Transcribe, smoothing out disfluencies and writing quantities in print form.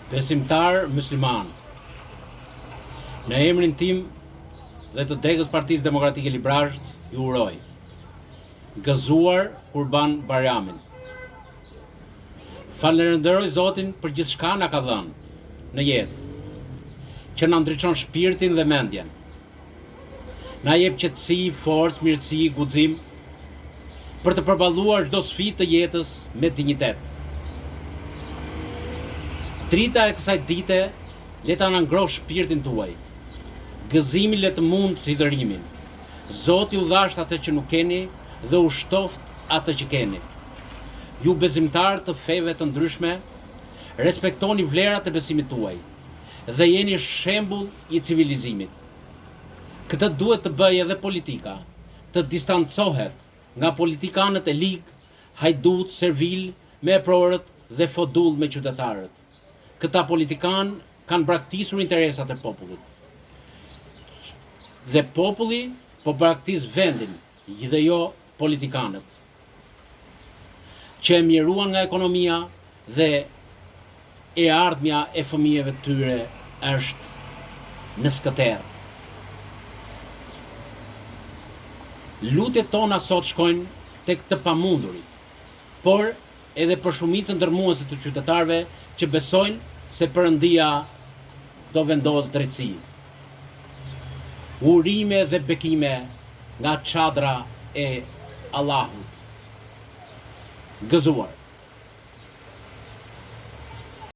Besimtar musliman, në emrin tim dhe të degës Partisë Demokratike Librazht, ju uroj gëzuar Kurban Bayramin. Falenderoj Zotin për gjithçka na ka dhënë në jetë, që na ndriçon shpirtin dhe mendjen. Na jep qetësi, forcë, mirësi, guxim për të përballuar çdo sfidë të jetës me dinjitet. Drita e kësaj dite le ta ngrohë shpirtin tuaj. Gëzimi le të mund hidhërimin. Zoti u dhasht atë që nuk keni dhe u shtoft atë që keni. Ju besimtar të feve të ndryshme, respektoni vlerat e besimit tuaj dhe jeni shembull i civilizimit. Këtë duhet të bëjë edhe politika, të distancohet nga politikanët e ligë, hajdut, servil, meprorët dhe fodull me qytetarët. Këta politikan kanë braktisur interesat e popullit. Dhe populli po braktis vendin dhe jo politikanët, që e mjeruan nga ekonomia dhe e ardhmja e fëmijëve të tyre është në skëterë. Lutjet tona sot shkojnë tek të pamundurit, por edhe për shumicën ndërmuese të qytetarëve që besojnë se Perëndia do vendos drejtësi. Urime dhe bekime nga çadra e Allahut. Gëzuar.